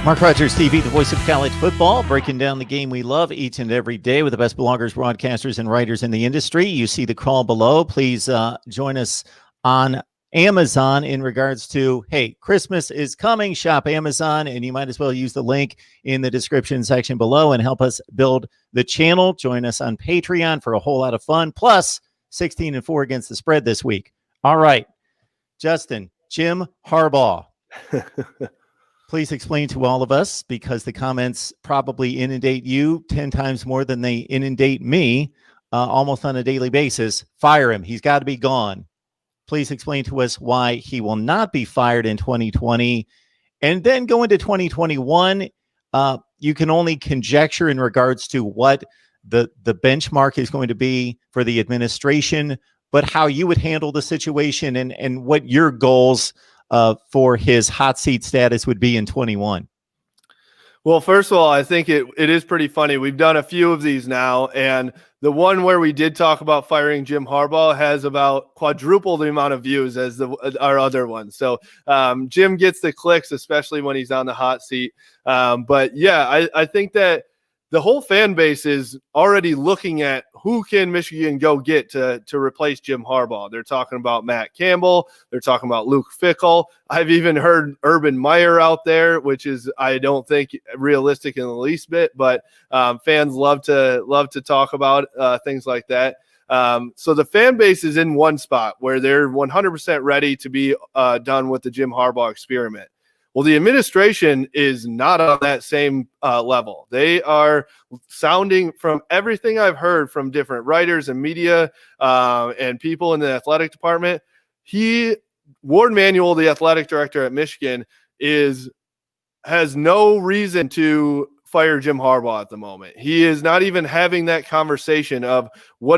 Mark Rogers TV, the voice of college football, breaking down the game we love each and every day with the best bloggers, broadcasters, and writers in the industry. You see the call below. Please join us on Amazon in regards to, hey, Christmas is coming. Shop Amazon, and you might as well use the link in the description section below and help us build the channel. Join us on Patreon for a whole lot of fun. Plus, 16-4 against the spread this week. All right, Justin, Jim Harbugh. Please explain to all of us, because the comments probably inundate you 10 times more than they inundate me almost on a daily basis. Fire him. He's got to be gone. Please explain to us why he will not be fired in 2020. And then go into 2021. You can only conjecture in regards to what the benchmark is going to be for the administration, but how you would handle the situation and what your goals for his hot seat status would be in 21. Well, first of all, I think it is pretty funny. We've done a few of these now, and the one where we did talk about firing Jim Harbaugh has about quadruple the amount of views as our other one. So Jim gets the clicks, especially when he's on the hot seat. But yeah, I think that the whole fan base is already looking at who can Michigan go get to replace Jim Harbaugh. They're talking about Matt Campbell. They're talking about Luke Fickell. I've even heard Urban Meyer out there, which is, I don't think, realistic in the least bit, but fans love to talk about things like that. So the fan base is in one spot where they're 100% ready to be done with the Jim Harbaugh experiment. Well, the administration is not on that same level. They are sounding, from everything I've heard from different writers and media and people in the athletic department, Ward Manuel, the athletic director at Michigan, has no reason to fire Jim Harbaugh at the moment. He is not even having that conversation of who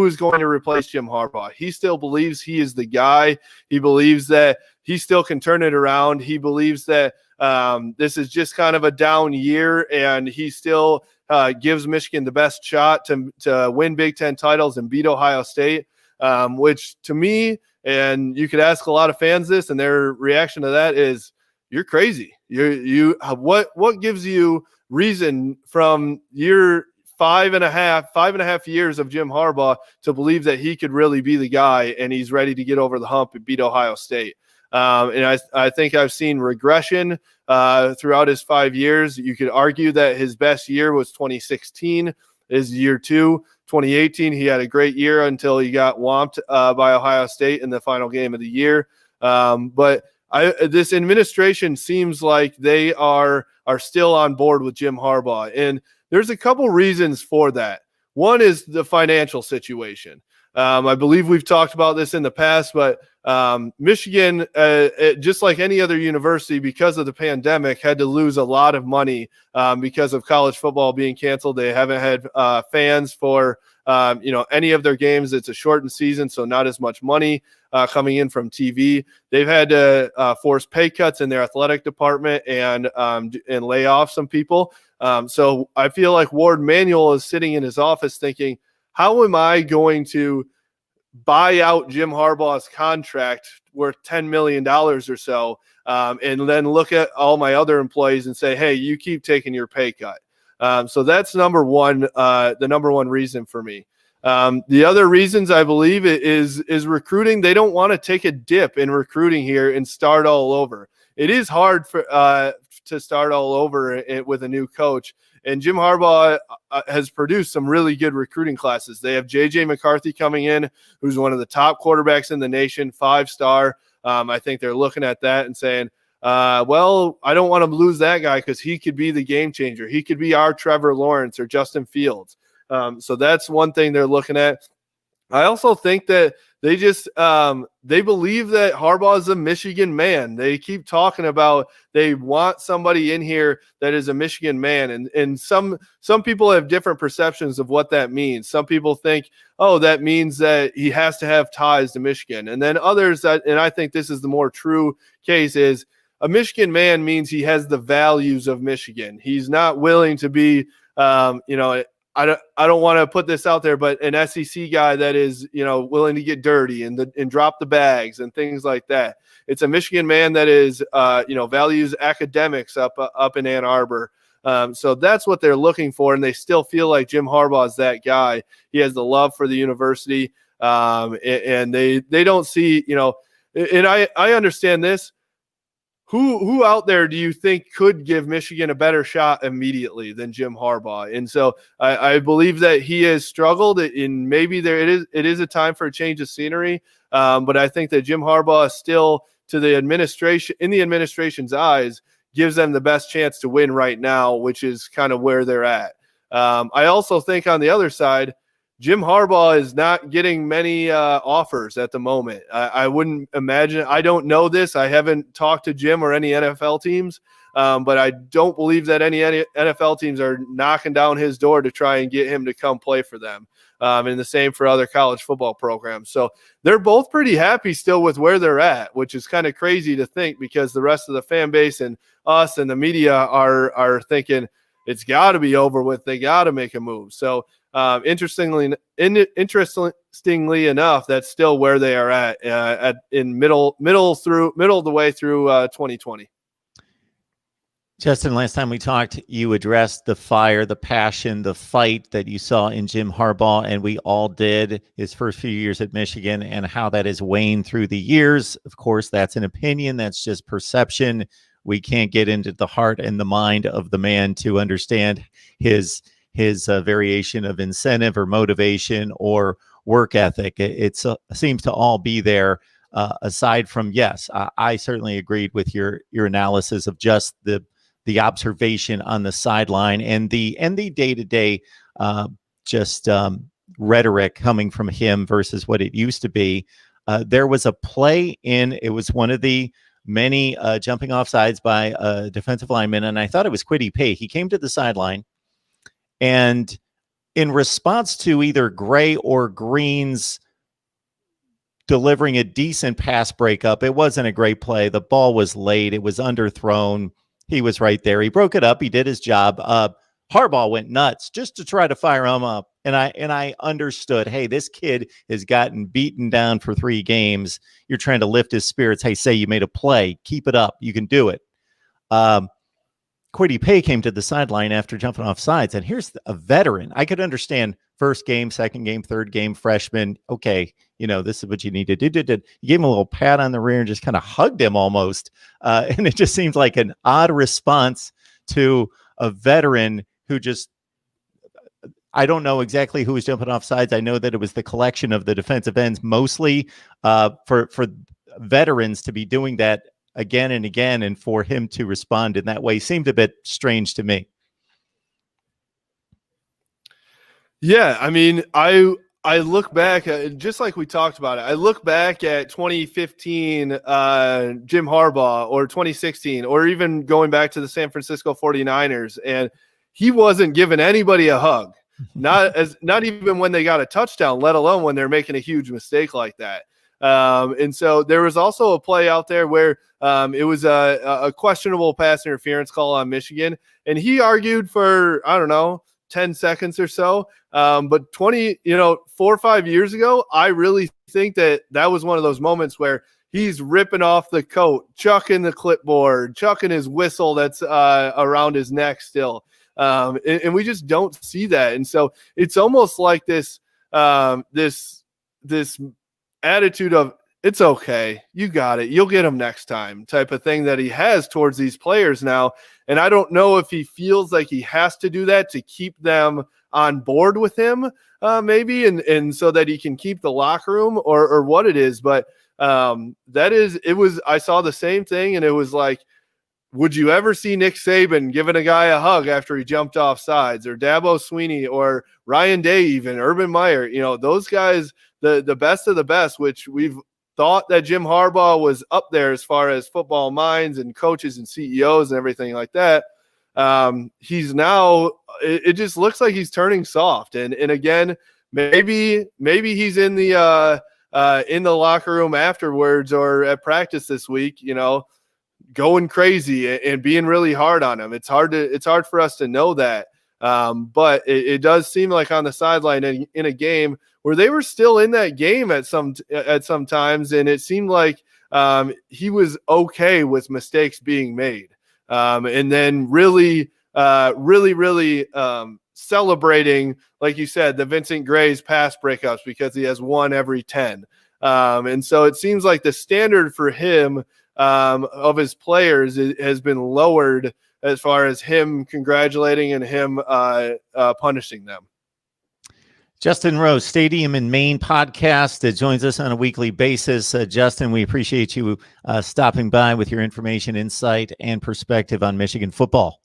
is going to replace Jim Harbaugh. He still believes he is the guy. He believes that he still can turn it around. He believes that this is just kind of a down year, and he still gives Michigan the best shot to win Big Ten titles and beat Ohio State, which to me, and you could ask a lot of fans this, and their reaction to that is, you're crazy. What gives you reason from year five and a half years of Jim Harbaugh to believe that he could really be the guy and he's ready to get over the hump and beat Ohio State? And I think I've seen regression throughout his 5 years. You could argue that his best year was 2016, is year 2. 2018, he had a great year until he got whomped by Ohio State in the final game of the year. But this administration seems like they are still on board with Jim Harbaugh. And there's a couple reasons for that. One is the financial situation. I believe we've talked about this in the past, but Michigan, just like any other university, because of the pandemic, had to lose a lot of money because of college football being canceled. They haven't had fans for any of their games. It's a shortened season, so not as much money coming in from TV. They've had to force pay cuts in their athletic department and lay off some people. So I feel like Ward Manuel is sitting in his office thinking, how am I going to buy out Jim Harbaugh's contract worth $10 million or so, and then look at all my other employees and say, hey, you keep taking your pay cut. So that's number one, the number one reason for me. The other reasons, I believe, is recruiting. They don't want to take a dip in recruiting here and start all over. It is hard to start all over with a new coach. And Jim Harbaugh has produced some really good recruiting classes. They have J.J. McCarthy coming in, who's one of the top quarterbacks in the nation, 5-star. I think they're looking at that and saying, well, I don't want to lose that guy because he could be the game changer. He could be our Trevor Lawrence or Justin Fields. So that's one thing they're looking at. I also think that they just they believe that Harbaugh is a Michigan man. They keep talking about they want somebody in here that is a Michigan man, and some people have different perceptions of what that means. Some people think, oh, that means that he has to have ties to Michigan, and then others and I think this is the more true case, is a Michigan man means he has the values of Michigan. He's not willing to be, I don't want to put this out there, but an SEC guy that is, willing to get dirty and drop the bags and things like that. It's a Michigan man that is, values academics up in Ann Arbor. So that's what they're looking for, and they still feel like Jim Harbaugh is that guy. He has the love for the university, and they don't see, and I understand this. Who out there do you think could give Michigan a better shot immediately than Jim Harbaugh? And so I believe that he has struggled, and maybe it is a time for a change of scenery. But I think that Jim Harbaugh is still, to the administration's eyes, gives them the best chance to win right now, which is kind of where they're at. I also think on the other side, Jim Harbaugh is not getting many offers at the moment. I wouldn't imagine. I don't know this. I haven't talked to Jim or any NFL teams, but I don't believe that any NFL teams are knocking down his door to try and get him to come play for them. And the same for other college football programs. So they're both pretty happy still with where they're at, which is kind of crazy to think, because the rest of the fan base and us and the media are thinking it's got to be over with. They got to make a move. So interestingly enough, that's still where they are at in middle of the way through 2020. Justin, last time we talked, you addressed the fire, the passion, the fight that you saw in Jim Harbaugh, and we all did, his first few years at Michigan, and how that has waned through the years. Of course, that's an opinion. That's just perception. We can't get into the heart and the mind of the man to understand his variation of incentive or motivation or work ethic. It seems to all be there. Aside from, yes, I certainly agreed with your analysis of just the observation on the sideline and the day-to-day rhetoric coming from him versus what it used to be. There was a play it was one of the many jumping off sides by a defensive lineman, and I thought it was Kwity Paye. He came to the sideline, and in response to either Gray or Green's delivering a decent pass breakup, it wasn't a great play. The ball was late. It was underthrown. He was right there. He broke it up. He did his job. Harbaugh went nuts just to try to fire him up. And I understood, hey, this kid has gotten beaten down for 3 games. You're trying to lift his spirits. Hey, say you made a play. Keep it up. You can do it. Kwity Paye came to the sideline after jumping off sides. And here's a veteran. I could understand first game, second game, third game, freshman. Okay, this is what you need to do. You gave him a little pat on the rear and just kind of hugged him almost. And it just seems like an odd response to a veteran who just, I don't know exactly who was jumping off sides. I know that it was the collection of the defensive ends, mostly for veterans to be doing that again and again, and for him to respond in that way seemed a bit strange to me. Yeah, I mean, I look back, just like we talked about it, I look back at 2015 Jim Harbaugh, or 2016, or even going back to the San Francisco 49ers, and he wasn't giving anybody a hug, not even when they got a touchdown, let alone when they're making a huge mistake like that. And so there was also a play out there where it was a questionable pass interference call on Michigan, and he argued for, I don't know, 10 seconds or so. But 4 or 5 years ago, I really think that was one of those moments where he's ripping off the coat, chucking the clipboard, chucking his whistle that's around his neck still. And we just don't see that. And so it's almost like this attitude of, it's okay, you got it, you'll get him next time type of thing that he has towards these players now. And I don't know if he feels like he has to do that to keep them on board with him, maybe, and so that he can keep the locker room, or what it is. But I saw the same thing, and it was like, would you ever see Nick Saban giving a guy a hug after he jumped off sides, or Dabo Swinney, or Ryan Day, even Urban Meyer? Those guys, the best of the best, which we've thought that Jim Harbaugh was up there as far as football minds and coaches and CEOs and everything like that. He's now, it just looks like he's turning soft. And again, maybe he's in the locker room afterwards or at practice this week, going crazy and being really hard on him. It's hard for us to know that. But it does seem like on the sideline in a game where they were still in that game at some times, and it seemed like he was okay with mistakes being made, and then really celebrating, like you said, the Vincent Gray's pass breakups because he has 1 every 10. And so it seems like the standard for him of his players has been lowered as far as him congratulating and him punishing them. Justin Rose, Stadium in Maine podcast, joins us on a weekly basis. Justin, we appreciate you stopping by with your information, insight, and perspective on Michigan football.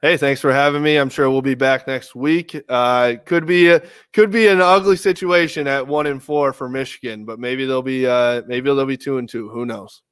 Hey, thanks for having me. I'm sure we'll be back next week. Could be an ugly situation at 1-4 for Michigan, but maybe they'll be 2-2. Who knows?